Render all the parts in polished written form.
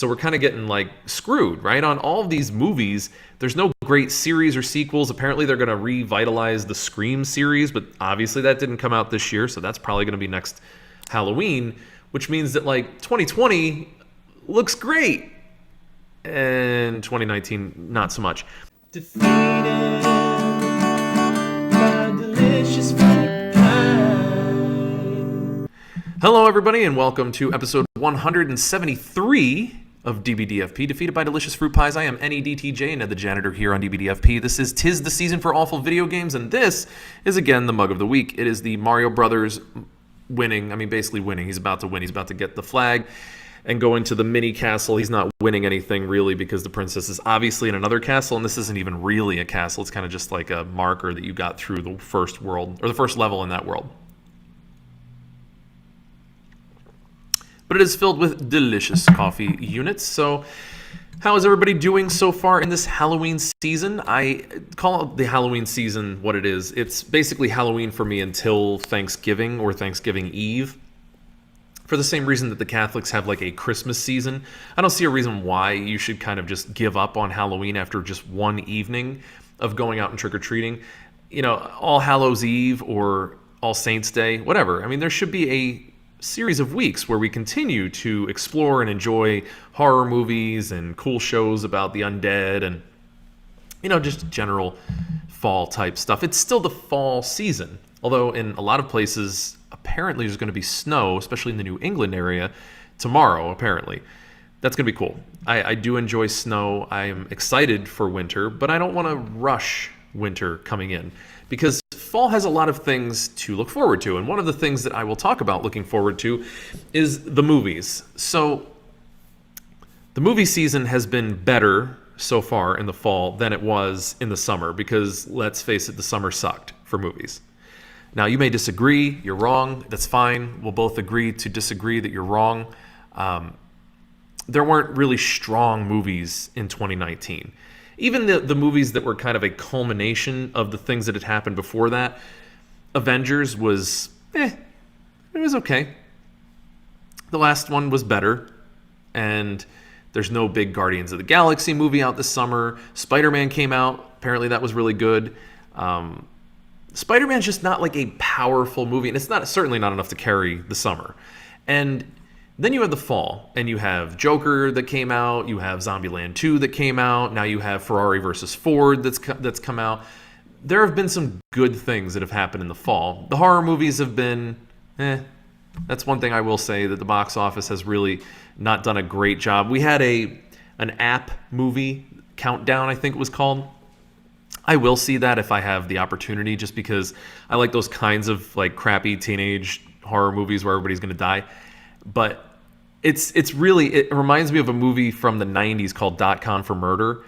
So we're kind of getting like screwed, right? On all of these movies, there's no great series or sequels. Apparently they're going to revitalize the Scream series, but obviously that didn't come out this year, so that's probably going to be next Halloween, which means that like 2020 looks great and 2019 not so much. Defeated by delicious fruit pie. Hello everybody and welcome to episode 173 of DBDFP, Defeated by Delicious Fruit Pies. I am NEDTJ, Ned the Janitor here on DBDFP. This is Tis the Season for Awful Video Games, and this is again the Mug of the Week. It is the Mario Brothers basically winning. He's about to win. He's about to get the flag and go into the mini castle. He's not winning anything really because the princess is obviously in another castle, and this isn't even really a castle. It's kind of just like a marker that you got through the first world, or the first level in that world. But it is filled with delicious coffee units. So how is everybody doing so far in this Halloween season? I call the Halloween season what it is. It's basically Halloween for me until Thanksgiving or Thanksgiving Eve. For the same reason that the Catholics have like a Christmas season. I don't see a reason why you should kind of just give up on Halloween after just one evening of going out and trick-or-treating. You know, All Hallows Eve or All Saints Day, whatever. I mean, there should be a series of weeks where we continue to explore and enjoy horror movies and cool shows about the undead and, you know, just general fall type stuff. It's still the fall season, although in a lot of places apparently there's going to be snow, especially in the New England area tomorrow. Apparently that's going to be cool. I do enjoy snow. I am excited for winter, but I don't want to rush winter coming in because fall has a lot of things to look forward to. And one of the things that I will talk about looking forward to is the movies. So the movie season has been better so far in the fall than it was in the summer because, let's face it, the summer sucked for movies. Now, you may disagree. You're wrong. That's fine. We'll both agree to disagree that you're wrong. There weren't really strong movies in 2019. Even the movies that were kind of a culmination of the things that had happened before that, Avengers was, it was okay. The last one was better, and there's no big Guardians of the Galaxy movie out this summer. Spider-Man came out. Apparently that was really good. Spider-Man's just not like a powerful movie, and it's certainly not enough to carry the summer. And then you have the fall, and you have Joker that came out, you have Zombieland 2 that came out, now you have Ferrari versus Ford that's come out. There have been some good things that have happened in the fall. The horror movies have been, That's one thing I will say, that the box office has really not done a great job. We had an app movie, Countdown I think it was called. I will see that if I have the opportunity, just because I like those kinds of like crappy teenage horror movies where everybody's going to die. But it reminds me of a movie from the 90s called .com for Murder,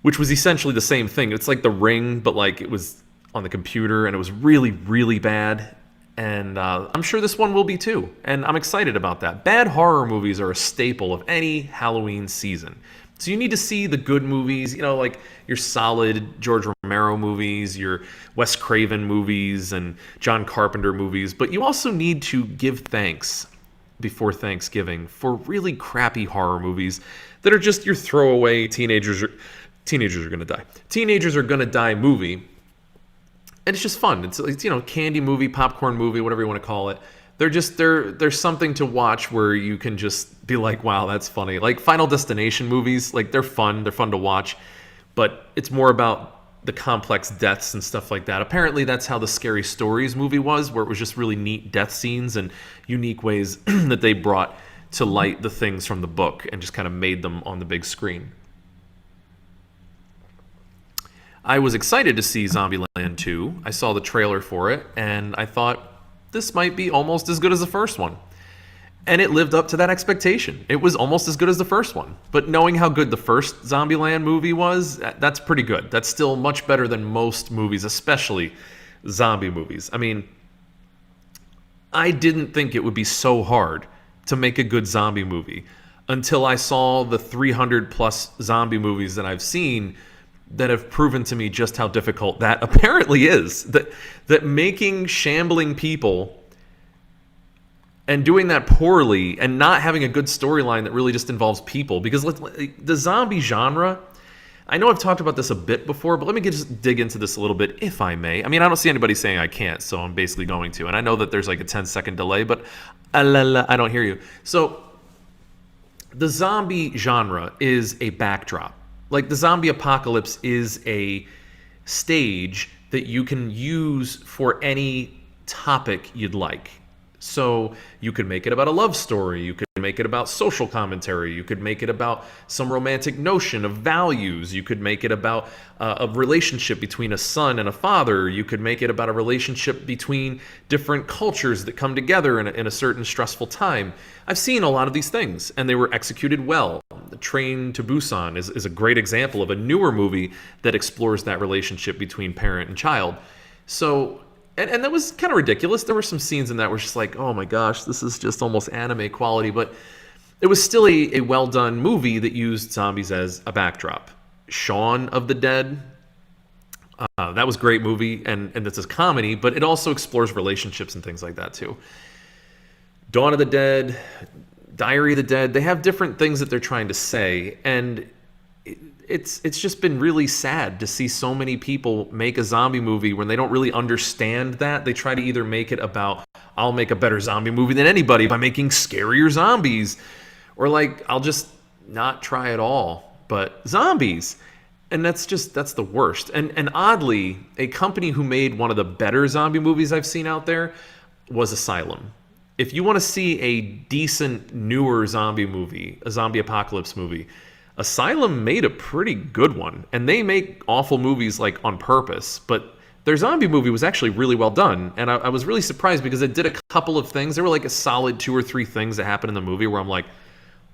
which was essentially the same thing. It's like The Ring, but like it was on the computer, and it was really, really bad. And I'm sure this one will be too. And I'm excited about that. Bad horror movies are a staple of any Halloween season. So you need to see the good movies, you know, like your solid George Romero movies, your Wes Craven movies, and John Carpenter movies. But you also need to give thanks before Thanksgiving for really crappy horror movies that are just your throwaway teenagers are going to die. Teenagers are going to die movie. And it's just fun. It's you know, candy movie, popcorn movie, whatever you want to call it. There's something to watch where you can just be like, wow, that's funny. Like Final Destination movies, like they're fun to watch, but it's more about the complex deaths and stuff like that. Apparently that's how the Scary Stories movie was, where it was just really neat death scenes and unique ways that they brought to light the things from the book and just kind of made them on the big screen. I was excited to see Zombieland 2. I saw the trailer for it, and I thought this might be almost as good as the first one. And it lived up to that expectation. It was almost as good as the first one. But knowing how good the first Zombieland movie was, that's pretty good. That's still much better than most movies, especially zombie movies. I mean, I didn't think it would be so hard to make a good zombie movie until I saw the 300 plus zombie movies that I've seen that have proven to me just how difficult that apparently is. That making shambling people And doing that poorly and not having a good storyline that really just involves people. Because the zombie genre, I know I've talked about this a bit before, but let me just dig into this a little bit, if I may. I mean, I don't see anybody saying I can't, so I'm basically going to. And I know that there's like a 10-second delay, but I don't hear you. So the zombie genre is a backdrop. Like the zombie apocalypse is a stage that you can use for any topic you'd like. So you could make it about a love story. You could make it about social commentary. You could make it about some romantic notion of values. You could make it about a relationship between a son and a father. You could make it about a relationship between different cultures that come together in a certain stressful time. I've seen a lot of these things, and they were executed well. The Train to Busan is a great example of a newer movie that explores that relationship between parent and child. So... And that was kind of ridiculous. There were some scenes in that were just like, oh my gosh, this is just almost anime quality. But it was still a well-done movie that used zombies as a backdrop. Shaun of the Dead, that was a great movie, and it's a comedy, but it also explores relationships and things like that too. Dawn of the Dead, Diary of the Dead, they have different things that they're trying to say, and it's just been really sad to see so many people make a zombie movie when they don't really understand that. They try to either make it about, I'll make a better zombie movie than anybody by making scarier zombies, or like, I'll just not try at all, but zombies. And that's the worst. And oddly, a company who made one of the better zombie movies I've seen out there was Asylum. If you want to see a decent, newer zombie movie, a zombie apocalypse movie, Asylum made a pretty good one, and they make awful movies like on purpose, but their zombie movie was actually really well done, and I was really surprised because it did a couple of things. There were like a solid 2 or 3 things that happened in the movie where I'm like,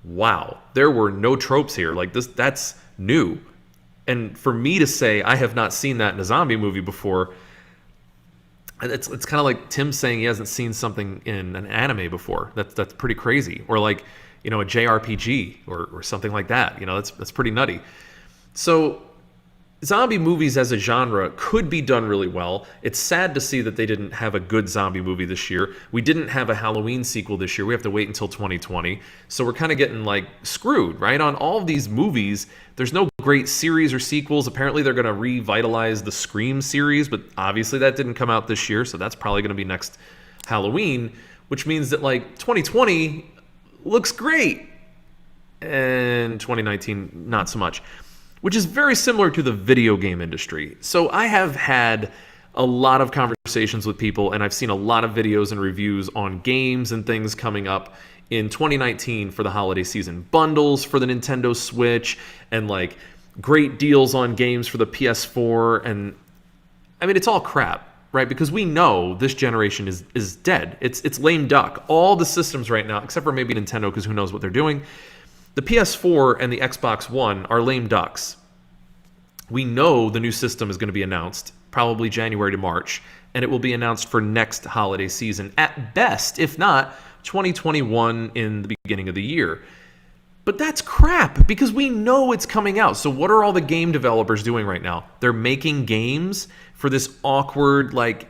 wow, there were no tropes here. Like that's new. And for me to say I have not seen that in a zombie movie before, it's kind of like Tim saying he hasn't seen something in an anime before. That's pretty crazy. Or like, a JRPG or something like that. That's pretty nutty. So zombie movies as a genre could be done really well. It's sad to see that they didn't have a good zombie movie this year. We didn't have a Halloween sequel this year. We have to wait until 2020. So we're kind of getting like screwed, right? On all of these movies, there's no great series or sequels. Apparently they're going to revitalize the Scream series, but obviously that didn't come out this year. So that's probably going to be next Halloween, which means that like 2020 looks great, and 2019 not so much, which is very similar to the video game industry. So I have had a lot of conversations with people, and I've seen a lot of videos and reviews on games and things coming up in 2019 for the holiday season. Bundles for the Nintendo Switch, and like great deals on games for the PS4, and I mean, it's all crap. Right, because we know this generation is dead. It's lame duck. All the systems right now, except for maybe Nintendo, because who knows what they're doing. The PS4 and the Xbox One are lame ducks. We know the new system is going to be announced, probably January to March, and it will be announced for next holiday season. At best, if not, 2021 in the beginning of the year. But that's crap, because we know it's coming out. So what are all the game developers doing right now? They're making games for this awkward, like,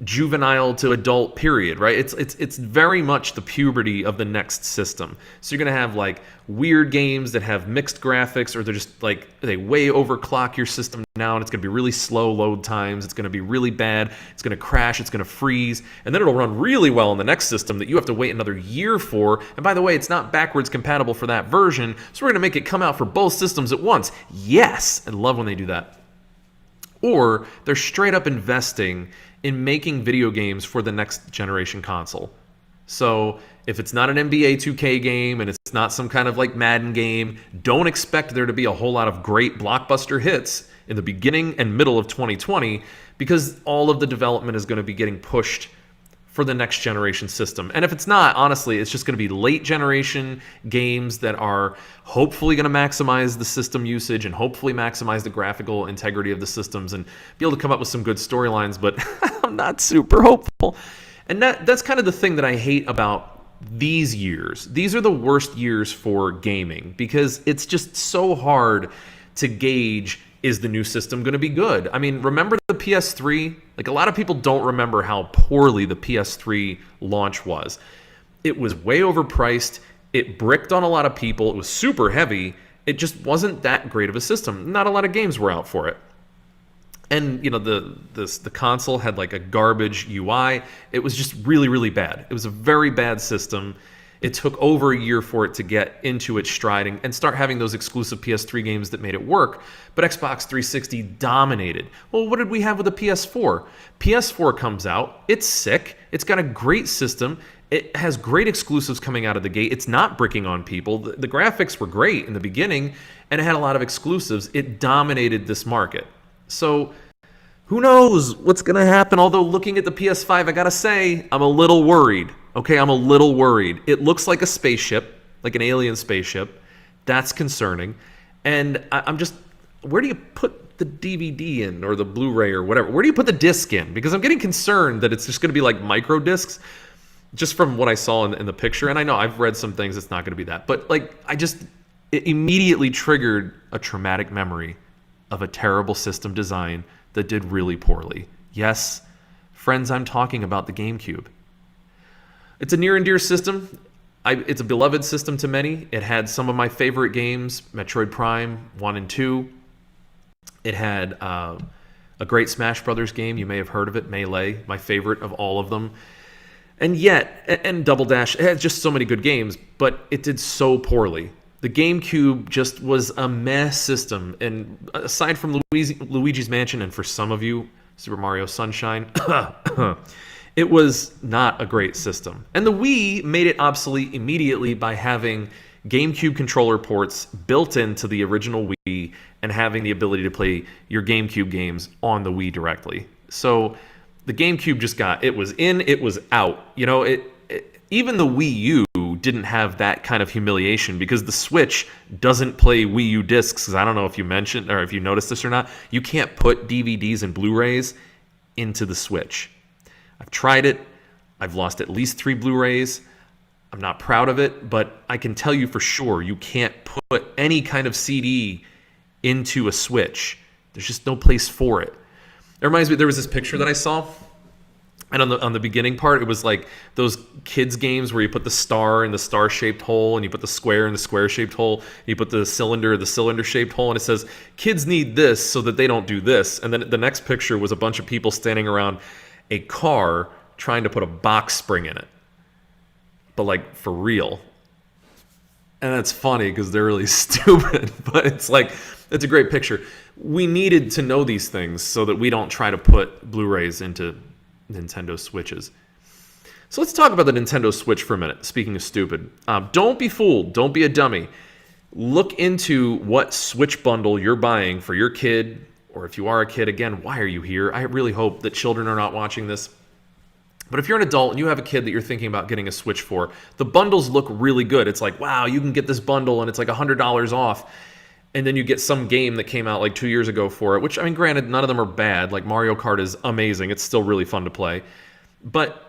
juvenile to adult period, right? It's very much the puberty of the next system. So you're going to have, like, weird games that have mixed graphics, or they're just, like, they way overclock your system now, and it's going to be really slow load times. It's going to be really bad. It's going to crash. It's going to freeze. And then it'll run really well in the next system that you have to wait another year for. And by the way, it's not backwards compatible for that version, so we're going to make it come out for both systems at once. Yes! I love when they do that. Or they're straight up investing in making video games for the next generation console. So if it's not an NBA 2K game and it's not some kind of like Madden game, don't expect there to be a whole lot of great blockbuster hits in the beginning and middle of 2020, because all of the development is going to be getting pushed for the next generation system. And if it's not, honestly, it's just going to be late generation games that are hopefully going to maximize the system usage and hopefully maximize the graphical integrity of the systems and be able to come up with some good storylines, but I'm not super hopeful. And that's kind of the thing that I hate about these years. These are the worst years for gaming, because it's just so hard to gauge, is the new system going to be good? I mean, remember the PS3? Like, a lot of people don't remember how poorly the PS3 launch was. It was way overpriced. It bricked on a lot of people. It was super heavy. It just wasn't that great of a system. Not a lot of games were out for it. And the console had like a garbage UI. It was just really, really bad. It was a very bad system. It took over a year for it to get into its stride and start having those exclusive PS3 games that made it work. But Xbox 360 dominated. Well, what did we have with the PS4? PS4 comes out. It's sick. It's got a great system. It has great exclusives coming out of the gate. It's not bricking on people. The graphics were great in the beginning, and it had a lot of exclusives. It dominated this market. So who knows what's going to happen? Although looking at the PS5, I got to say, I'm a little worried. Okay, I'm a little worried. It looks like a spaceship, like an alien spaceship. That's concerning. And I'm just, where do you put the DVD in or the Blu-ray or whatever? Where do you put the disc in? Because I'm getting concerned that it's just going to be like micro discs, just from what I saw in the picture. And I know I've read some things, it's not going to be that. But like, it immediately triggered a traumatic memory of a terrible system design that did really poorly. Yes, friends, I'm talking about the GameCube. It's a near and dear system. It's a beloved system to many. It had some of my favorite games, Metroid Prime 1 and 2. It had a great Smash Brothers game. You may have heard of it, Melee, my favorite of all of them. And yet, and Double Dash, it had just so many good games, but it did so poorly. The GameCube just was a mess system. And aside from Luigi's Mansion, and for some of you, Super Mario Sunshine, it was not a great system. And the Wii made it obsolete immediately by having GameCube controller ports built into the original Wii and having the ability to play your GameCube games on the Wii directly. So the GameCube just it was in, it was out. You know, even the Wii U didn't have that kind of humiliation because the Switch doesn't play Wii U discs. I don't know if you mentioned or if you noticed this or not. You can't put DVDs and Blu-rays into the Switch. I've tried it. I've lost at least 3 Blu-rays. I'm not proud of it, but I can tell you for sure you can't put any kind of CD into a Switch. There's just no place for it. It reminds me, there was this picture that I saw, and on the beginning part, it was like those kids games where you put the star in the star-shaped hole, and you put the square in the square-shaped hole, and you put the cylinder-shaped hole, and it says, kids need this so that they don't do this. And then the next picture was a bunch of people standing around a car trying to put a box spring in it. But like, for real. And that's funny because they're really stupid, but it's like, it's a great picture. We needed to know these things so that we don't try to put Blu-rays into Nintendo Switches. So let's talk about the Nintendo Switch for a minute, speaking of stupid. Don't be fooled. Don't be a dummy. Look into what Switch bundle you're buying for your kid, or if you are a kid, again, why are you here? I really hope that children are not watching this. But if you're an adult and you have a kid that you're thinking about getting a Switch for, the bundles look really good. It's like, wow, you can get this bundle and it's like $100 off. And then you get some game that came out like 2 years ago for it, which, I mean, granted, none of them are bad. Like Mario Kart is amazing. It's still really fun to play. But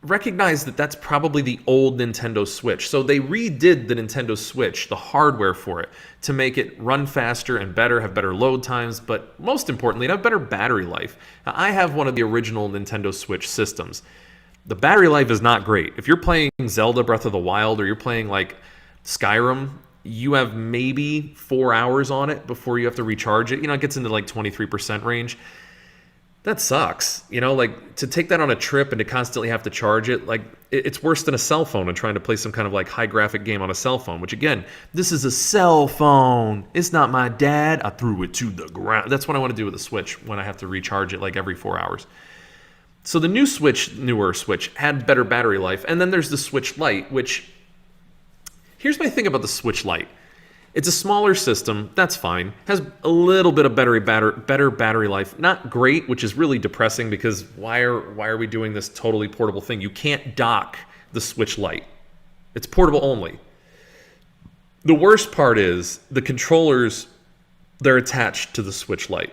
recognize that that's probably the old Nintendo Switch. So they redid the Nintendo Switch, the hardware for it, to make it run faster and better, have better load times, but most importantly, have better battery life. Now, I have one of the original Nintendo Switch systems. The battery life is not great. If you're playing Zelda Breath of the Wild or you're playing like Skyrim, you have maybe 4 hours on it before you have to recharge it. You know, it gets into like 23% range. That sucks. You know, like to take that on a trip and to constantly have to charge it, like it's worse than a cell phone and trying to play some kind of like high graphic game on a cell phone, which again, this is a cell phone. It's not my dad. I threw it to the ground. That's what I want to do with the Switch when I have to recharge it like every 4 hours. So the newer Switch had better battery life. And then there's the Switch Lite, which, here's my thing about the Switch Lite. It's a smaller system, that's fine. Has a little bit of better battery life. Not great, which is really depressing because why are we doing this totally portable thing? You can't dock the Switch Lite. It's portable only. The worst part is the controllers, they're attached to the Switch Lite.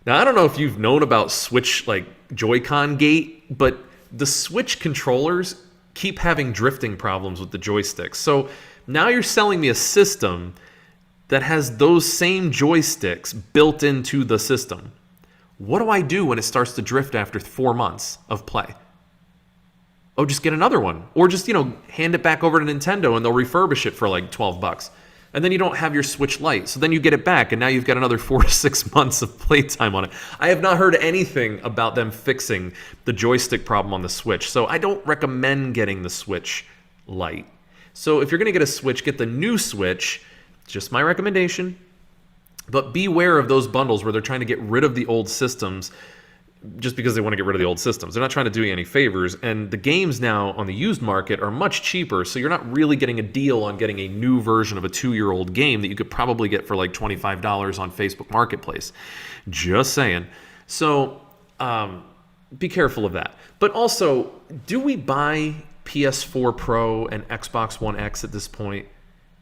Now, I don't know if you've known about Switch, like Joy-Con gate, but the Switch controllers keep having drifting problems with the joysticks. So now you're selling me a system that has those same joysticks built into the system. What do I do when it starts to drift after 4 months of play? oh, just get another one. Or just, hand it back over to Nintendo and they'll refurbish it for like $12. And then you don't have your Switch Lite. So then you get it back and now you've got another 4 to 6 months of playtime on it. I have not heard anything about them fixing the joystick problem on the Switch. So I don't recommend getting the Switch Lite. So if you're going to get a Switch, get the new Switch. Just my recommendation. But beware of those bundles where they're trying to get rid of the old systems just because they want to get rid of the old systems. They're not trying to do you any favors. And the games now on the used market are much cheaper, so you're not really getting a deal on getting a new version of a 2-year-old game that you could probably get for like $25 on Facebook Marketplace. Just saying. So be careful of that. But also, do we buy PS4 Pro and Xbox One X at this point?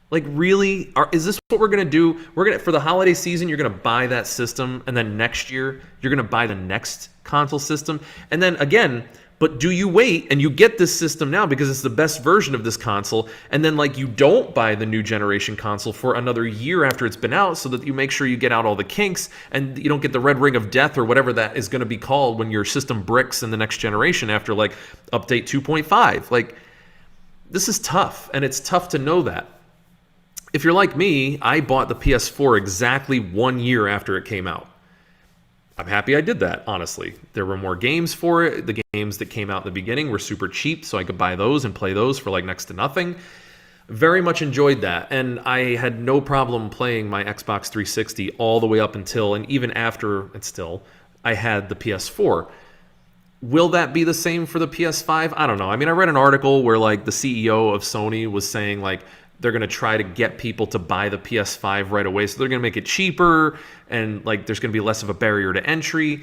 Like, really? Is this what we're going to do? For the holiday season, you're going to buy that system, and then next year, you're going to buy the next console system. And then again, but do you wait and you get this system now because it's the best version of this console, and then like you don't buy the new generation console for another year after it's been out so that you make sure you get out all the kinks and you don't get the red ring of death or whatever that is going to be called when your system bricks in the next generation after like update 2.5. Like, this is tough, and it's tough to know that. If you're like me, I bought the PS4 exactly 1 year after it came out. I'm happy I did that, honestly. There were more games for it. The games that came out in the beginning were super cheap, so I could buy those and play those for like next to nothing. Very much enjoyed that, and I had no problem playing my Xbox 360 all the way up until, and even after, and still, I had the PS4. Will that be the same for the PS5? I don't know. I mean, I read an article where like the CEO of Sony was saying like, they're going to try to get people to buy the PS5 right away. So they're going to make it cheaper and like there's going to be less of a barrier to entry.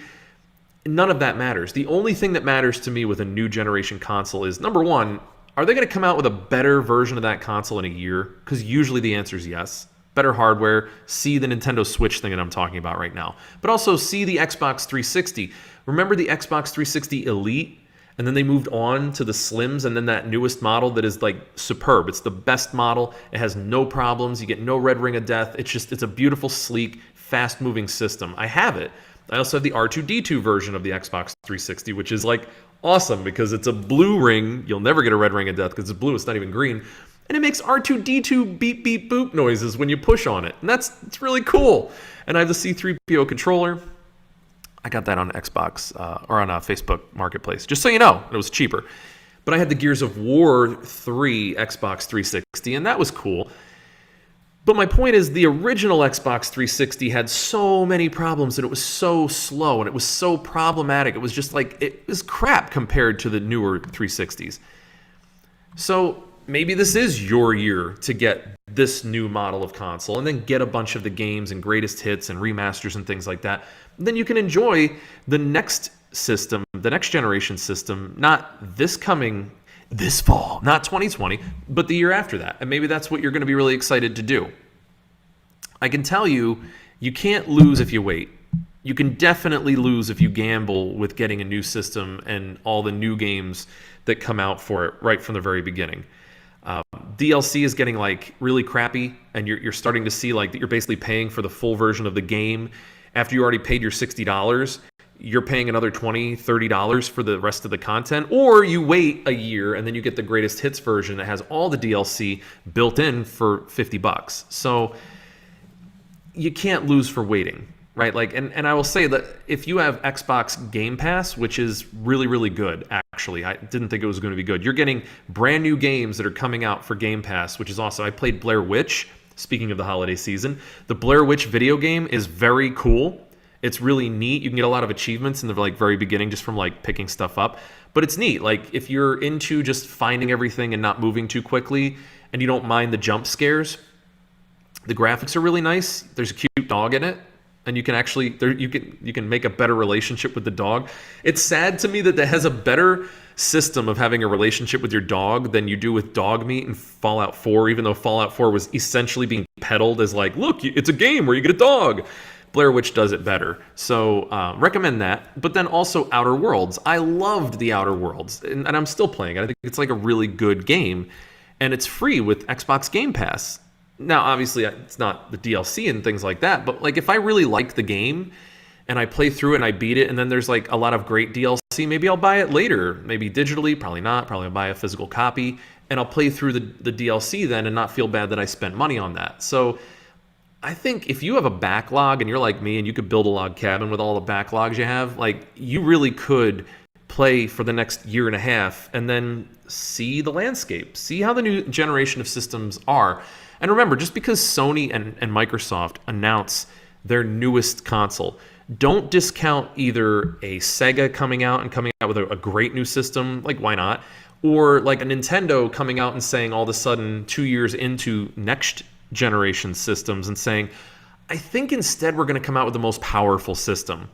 None of that matters. The only thing that matters to me with a new generation console is, number one, are they going to come out with a better version of that console in a year? Because usually the answer is yes. Better hardware. See the Nintendo Switch thing that I'm talking about right now. But also see the Xbox 360. Remember the Xbox 360 Elite? And then they moved on to the Slims, and then that newest model that is like superb. It's the best model. It has no problems. You get no red ring of death. It's a beautiful, sleek, fast-moving system. I have it. I also have the R2-D2 version of the Xbox 360, which is like awesome because it's a blue ring. You'll never get a red ring of death because it's blue. It's not even green. And it makes R2-D2 beep, beep, boop noises when you push on it. And it's really cool. And I have the C3PO controller. I got that on Xbox or on Facebook Marketplace, just so you know. It was cheaper. But I had the Gears of War 3 Xbox 360, and that was cool. But my point is the original Xbox 360 had so many problems, and it was so slow, and it was so problematic. It was just like, it was crap compared to the newer 360s. So maybe this is your year to get this new model of console and then get a bunch of the games and greatest hits and remasters and things like that. Then you can enjoy the next system, the next generation system, not this fall, not 2020, but the year after that. And maybe that's what you're going to be really excited to do. I can tell you, you can't lose if you wait. You can definitely lose if you gamble with getting a new system and all the new games that come out for it right from the very beginning. DLC is getting like really crappy, and you're starting to see like that you're basically paying for the full version of the game. After you already paid your $60, you're paying another $20, $30 for the rest of the content, or you wait a year and then you get the greatest hits version that has all the DLC built in for $50. So you can't lose for waiting, right? Like, and I will say that if you have Xbox Game Pass, which is really, really good, actually, I didn't think it was going to be good. You're getting brand new games that are coming out for Game Pass, which is awesome. I played Blair Witch. Speaking of the holiday season, the Blair Witch video game is very cool. It's really neat. You can get a lot of achievements in the like very beginning just from like picking stuff up. But it's neat. Like if you're into just finding everything and not moving too quickly and you don't mind the jump scares, the graphics are really nice. There's a cute dog in it. And you can actually you can make a better relationship with the dog. It's sad to me that it has a better system of having a relationship with your dog than you do with dog meat in Fallout 4, even though Fallout 4 was essentially being peddled as like, look, it's a game where you get a dog. Blair Witch does it better. So recommend that. But then also Outer Worlds. I loved the Outer Worlds, and I'm still playing it. I think it's like a really good game, and it's free with Xbox Game Pass. Now, obviously, it's not the DLC and things like that, but like if I really like the game and I play through it and I beat it, and then there's like a lot of great DLC maybe I'll buy it later, maybe digitally, probably not, probably I'll buy a physical copy, and I'll play through the DLC then and not feel bad that I spent money on that. So I think if you have a backlog and you're like me and you could build a log cabin with all the backlogs you have, like you really could play for the next year and a half and then see the landscape, see how the new generation of systems are. And remember, just because Sony and Microsoft announce their newest console, don't discount either a Sega coming out with a great new system, like why not? Or like a Nintendo coming out and saying all of a sudden 2 years into next generation systems and saying, I think instead we're going to come out with the most powerful system.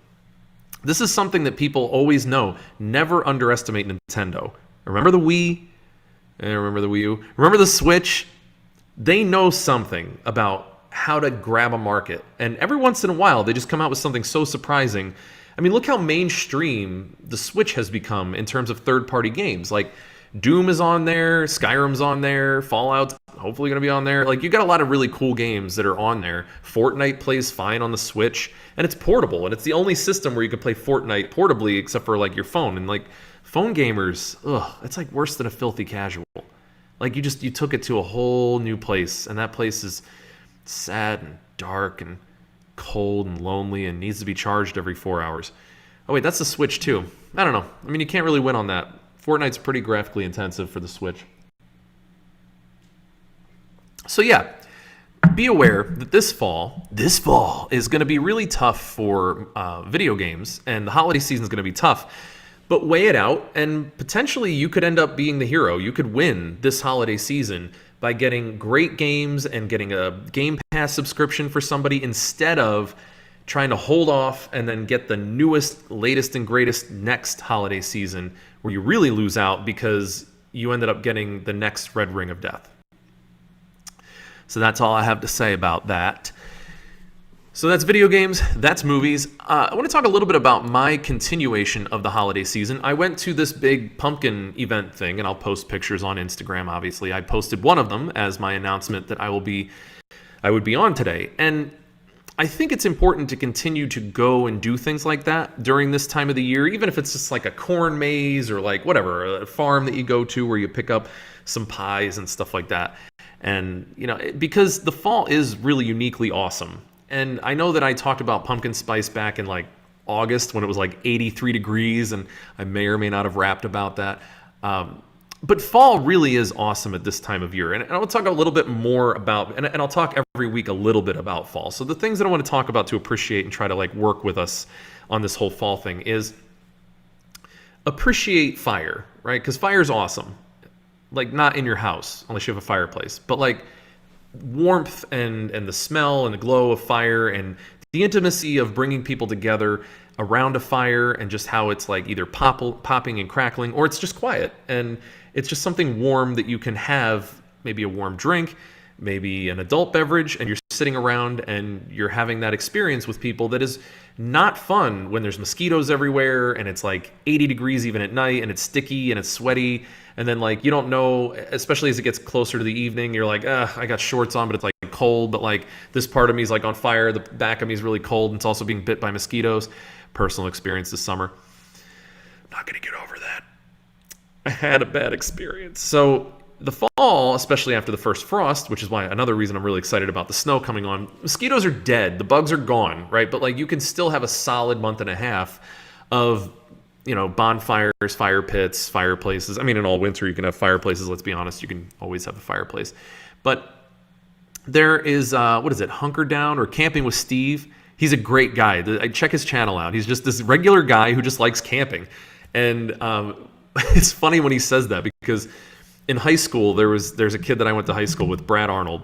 This is something that people always know. Never underestimate Nintendo. Remember the Wii? Remember the Wii U? Remember the Switch? They know something about how to grab a market. And every once in a while, they just come out with something so surprising. I mean, look how mainstream the Switch has become in terms of third-party games. Like, Doom is on there, Skyrim's on there, Fallout's hopefully going to be on there. Like, you got a lot of really cool games that are on there. Fortnite plays fine on the Switch, and it's portable, and it's the only system where you can play Fortnite portably except for, like, your phone. And, like, phone gamers, it's, like, worse than a filthy casual. Like, you took it to a whole new place, and that place is sad and dark and cold and lonely and needs to be charged every 4 hours. Oh, wait, that's the Switch, too. I don't know. I mean, you can't really win on that. Fortnite's pretty graphically intensive for the Switch. So yeah, be aware that this fall is going to be really tough for video games, and the holiday season is going to be tough. But weigh it out, and potentially you could end up being the hero. You could win this holiday season by getting great games and getting a Game Pass subscription for somebody instead of trying to hold off and then get the newest, latest, and greatest next holiday season where you really lose out because you ended up getting the next Red Ring of Death. So that's all I have to say about that. So that's video games, that's movies. I want to talk a little bit about my continuation of the holiday season. I went to this big pumpkin event thing, and I'll post pictures on Instagram, obviously. I posted one of them as my announcement that I would be on today. And I think it's important to continue to go and do things like that during this time of the year, even if it's just like a corn maze or like whatever, a farm that you go to where you pick up some pies and stuff like that. And, you know, because the fall is really uniquely awesome. And I know that I talked about pumpkin spice back in like August when it was like 83 degrees, and I may or may not have rapped about that. But fall really is awesome at this time of year. And I will talk a little bit more about, and I'll talk every week a little bit about fall. So the things that I want to talk about to appreciate and try to like work with us on this whole fall thing is appreciate fire, right? Because fire is awesome. Like not in your house, unless you have a fireplace, but like warmth and the smell and the glow of fire and the intimacy of bringing people together around a fire and just how it's like either popping and crackling or it's just quiet. And it's just something warm that you can have, maybe a warm drink, maybe an adult beverage, and you're sitting around and you're having that experience with people that is not fun when there's mosquitoes everywhere and it's like 80 degrees even at night and it's sticky and it's sweaty. And then like you don't know, especially as it gets closer to the evening, you're like, I got shorts on, but it's like cold, but like this part of me is like on fire, the back of me is really cold, and it's also being bit by mosquitoes. Personal experience this summer. I'm not gonna get over that. I had a bad experience. So the fall, especially after the first frost, which is why another reason I'm really excited about the snow coming on, mosquitoes are dead, the bugs are gone, right? But like you can still have a solid month and a half of, you know, bonfires, fire pits, fireplaces. I mean, in all winter you can have fireplaces, let's be honest, you can always have a fireplace. But there is, Hunker Down or Camping with Steve. He's a great guy. I check his channel out. He's just this regular guy who just likes camping. And it's funny when he says that because in high school, there's a kid that I went to high school with, Brad Arnold,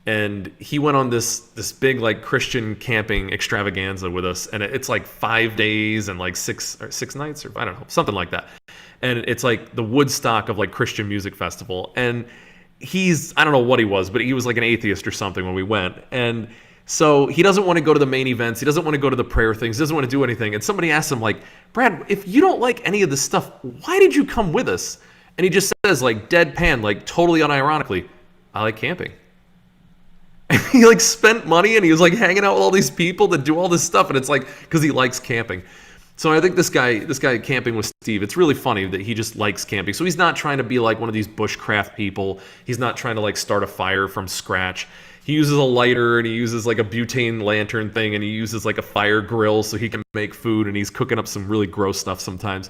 and he went on this big like Christian camping extravaganza with us, and it's like 5 days and like six nights, or I don't know, something like that. And it's like the Woodstock of like Christian music festival. And I don't know what he was, but he was like an atheist or something when we went. And so he doesn't want to go to the main events. He doesn't want to go to the prayer things. He doesn't want to do anything. And somebody asked him like, Brad, if you don't like any of this stuff, why did you come with us? And he just says like deadpan, like totally unironically, I like camping. And he like spent money and he was like hanging out with all these people that do all this stuff. And it's like, because he likes camping. So I think this guy camping with Steve, it's really funny that he just likes camping. So he's not trying to be like one of these bushcraft people. He's not trying to like start a fire from scratch. He uses a lighter and he uses like a butane lantern thing and he uses like a fire grill so he can make food, and he's cooking up some really gross stuff sometimes.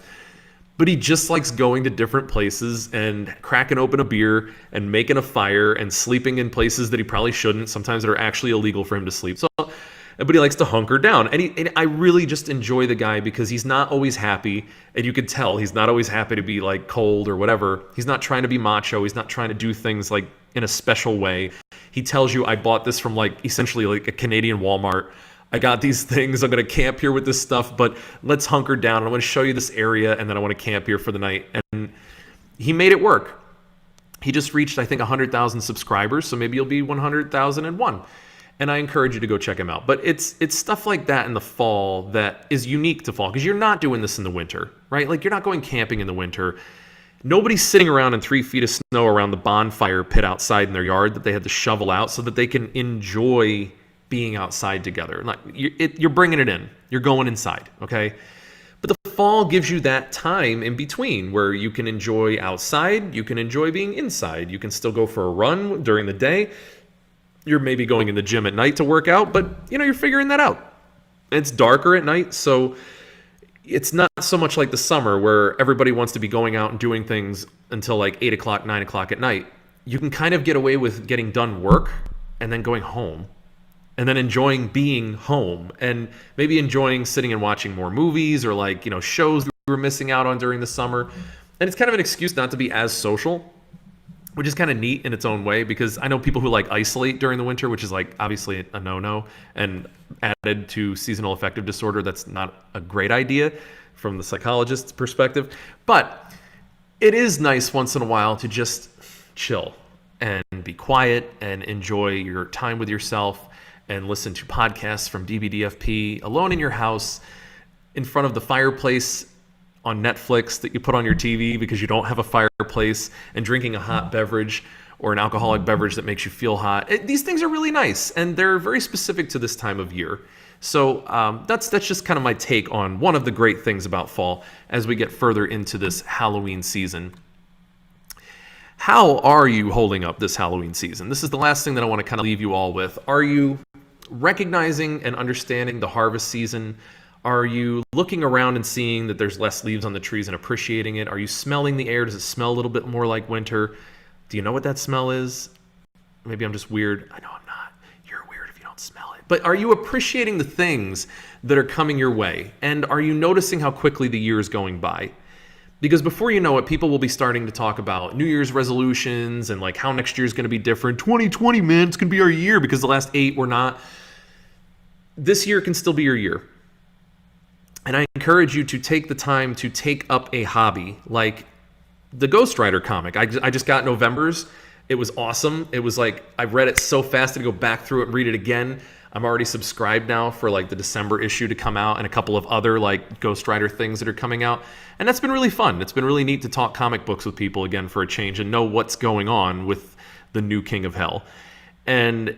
But he just likes going to different places and cracking open a beer and making a fire and sleeping in places that he probably shouldn't, sometimes that are actually illegal for him to sleep. So but he likes to hunker down. And I really just enjoy the guy because he's not always happy. And you could tell he's not always happy to be like cold or whatever. He's not trying to be macho. He's not trying to do things like in a special way. He tells you, I bought this from like essentially like a Canadian Walmart. I got these things. I'm going to camp here with this stuff, but let's hunker down. And I want to show you this area, and then I want to camp here for the night. And he made it work. He just reached, I think, 100,000 subscribers. So maybe you'll be 100,001. And I encourage you to go check him out. But it's stuff like that in the fall that is unique to fall, because you're not doing this in the winter, right? Like, you're not going camping in the winter. Nobody's sitting around in 3 feet of snow around the bonfire pit outside in their yard that they had to shovel out so that they can enjoy being outside together. Like, you're bringing it in. You're going inside, okay? But the fall gives you that time in between where you can enjoy outside, you can enjoy being inside, you can still go for a run during the day. You're maybe going in the gym at night to work out, but you're figuring that out. It's darker at night, so it's not so much like the summer where everybody wants to be going out and doing things until like 8 o'clock, 9 o'clock at night. You can kind of get away with getting done work and then going home and then enjoying being home and maybe enjoying sitting and watching more movies or like, shows we were missing out on during the summer. And it's kind of an excuse not to be as social, which is kind of neat in its own way, because I know people who like isolate during the winter, which is like obviously a no-no, and added to seasonal affective disorder, that's not a great idea from the psychologist's perspective. But it is nice once in a while to just chill and be quiet and enjoy your time with yourself and listen to podcasts from DBDFP alone in your house in front of the fireplace on Netflix that you put on your TV because you don't have a fireplace, and drinking a hot beverage or an alcoholic beverage that makes you feel hot. These things are really nice, and they're very specific to this time of year. So that's just kind of my take on one of the great things about fall as we get further into this Halloween season. How are you holding up this Halloween season? This is the last thing that I want to kind of leave you all with. Are you recognizing and understanding the harvest season? Are you looking around and seeing that there's less leaves on the trees and appreciating it? Are you smelling the air? Does it smell a little bit more like winter? Do you know what that smell is? Maybe I'm just weird. I know I'm not. You're weird if you don't smell it. But are you appreciating the things that are coming your way? And are you noticing how quickly the year is going by? Because before you know it, people will be starting to talk about New Year's resolutions and like how next year is going to be different. 2020, man, it's going to be our year because the last 8 were not. This year can still be your year. And I encourage you to take the time to take up a hobby like the Ghost Rider comic. I just got November's. It was awesome. It was like, I read it so fast to go back through it and read it again. I'm already subscribed now for like the December issue to come out and a couple of other like Ghost Rider things that are coming out. And that's been really fun. It's been really neat to talk comic books with people again for a change and know what's going on with the new King of Hell. And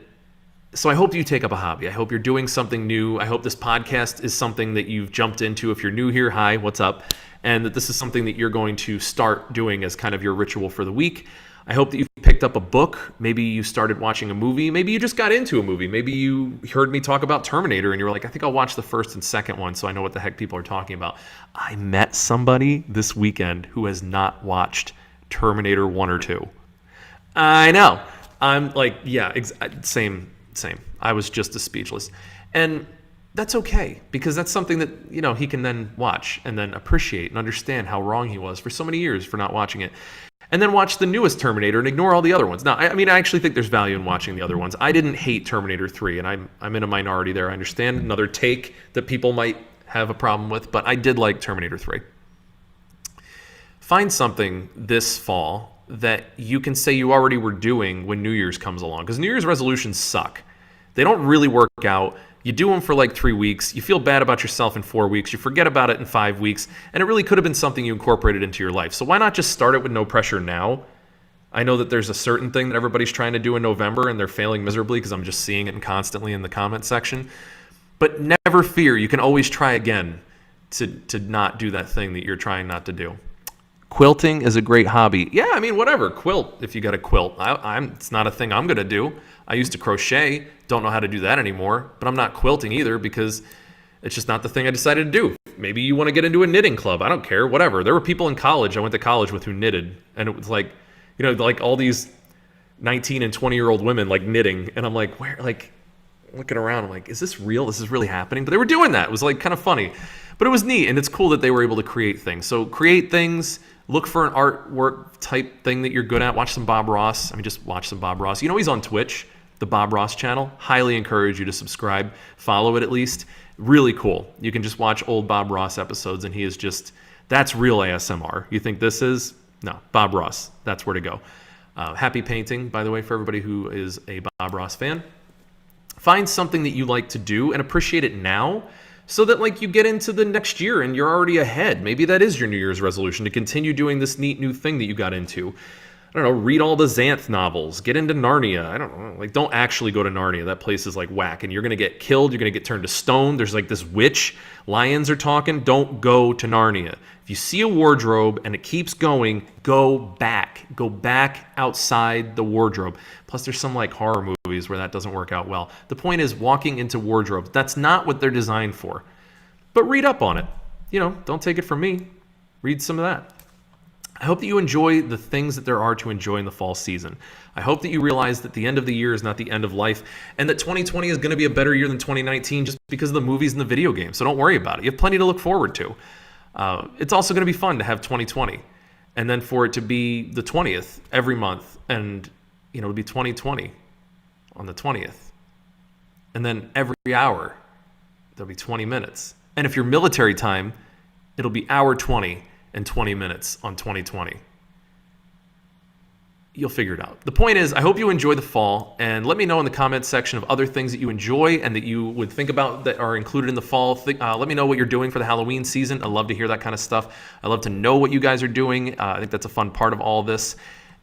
so I hope you take up a hobby. I hope you're doing something new. I hope this podcast is something that you've jumped into. If you're new here, hi, what's up? And that this is something that you're going to start doing as kind of your ritual for the week. I hope that you've picked up a book. Maybe you started watching a movie. Maybe you just got into a movie. Maybe you heard me talk about Terminator and you were like, I think I'll watch the first and second one so I know what the heck people are talking about. I met somebody this weekend who has not watched Terminator 1 or 2. I know. I'm like, yeah, same. I was just as speechless. And that's okay, because that's something that, he can then watch and then appreciate and understand how wrong he was for so many years for not watching it. And then watch the newest Terminator and ignore all the other ones. Now, I actually think there's value in watching the other ones. I didn't hate Terminator 3, and I'm in a minority there. I understand another take that people might have a problem with, but I did like Terminator 3. Find something this fall that you can say you already were doing when New Year's comes along, because New Year's resolutions suck. They don't really work out. You do them for like 3 weeks. You feel bad about yourself in 4 weeks. You forget about it in 5 weeks. And it really could have been something you incorporated into your life. So why not just start it with no pressure now? I know that there's a certain thing that everybody's trying to do in November and they're failing miserably because I'm just seeing it constantly in the comment section. But never fear. You can always try again. to not do that thing that you're trying not to do. Quilting is a great hobby. Yeah, I mean, whatever. Quilt if you got a quilt. It's not a thing I'm going to do. I used to crochet. Don't know how to do that anymore. But I'm not quilting either because it's just not the thing I decided to do. Maybe you want to get into a knitting club. I don't care. Whatever. There were people in college I went to college with who knitted. And it was like, like all these 19 and 20-year-old women like knitting. And I'm like, where? Like looking around. I'm like, is this real? This is really happening? But they were doing that. It was like kind of funny. But it was neat. And it's cool that they were able to create things. So create things. Look for an artwork type thing that you're good at. Watch some Bob Ross. I mean, just watch some Bob Ross. He's on Twitch, the Bob Ross channel. Highly encourage you to subscribe. Follow it at least. Really cool. You can just watch old Bob Ross episodes, and he is just, that's real ASMR. You think this is? No, Bob Ross. That's where to go. Happy painting, by the way, for everybody who is a Bob Ross fan. Find something that you like to do and appreciate it now, so that like you get into the next year and you're already ahead. Maybe that is your New Year's resolution, to continue doing this neat new thing that you got into. I don't know, read all the Xanth novels, get into Narnia. I don't know, like don't actually go to Narnia. That place is like whack and you're going to get killed. You're going to get turned to stone. There's like this witch. Lions are talking. Don't go to Narnia. If you see a wardrobe and it keeps going, go back. Go back outside the wardrobe. Plus there's some like horror movies where that doesn't work out well. The point is walking into wardrobes. That's not what they're designed for. But read up on it. Don't take it from me. Read some of that. I hope that you enjoy the things that there are to enjoy in the fall season. I hope that you realize that the end of the year is not the end of life, and that 2020 is going to be a better year than 2019 just because of the movies and the video games. So don't worry about it. You have plenty to look forward to. It's also going to be fun to have 2020, and then for it to be the 20th every month, and it'll be 2020 on the 20th, and then every hour there'll be 20 minutes. And if you're military time, it'll be hour 20 and 20 minutes on 2020. You'll figure it out. The point is, I hope you enjoy the fall, and let me know in the comments section of other things that you enjoy and that you would think about that are included in the fall. Let me know what you're doing for the Halloween season. I love to hear that kind of stuff. I love to know what you guys are doing. I think that's a fun part of all this.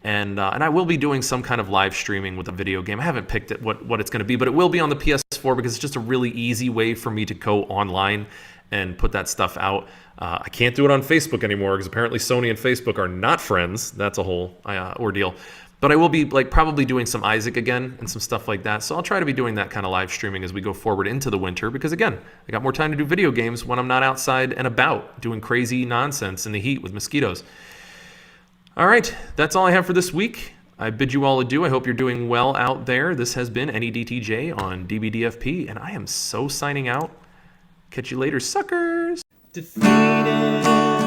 And I will be doing some kind of live streaming with a video game. I haven't picked it what it's going to be, but it will be on the PS4 because it's just a really easy way for me to go online and put that stuff out. I can't do it on Facebook anymore because apparently Sony and Facebook are not friends. That's a whole ordeal. But I will be probably doing some Isaac again and some stuff like that. So I'll try to be doing that kind of live streaming as we go forward into the winter because, again, I got more time to do video games when I'm not outside and about doing crazy nonsense in the heat with mosquitoes. All right, that's all I have for this week. I bid you all adieu. I hope you're doing well out there. This has been NEDTJ on DBDFP, and I am so signing out. Catch you later, suckers. Defeated.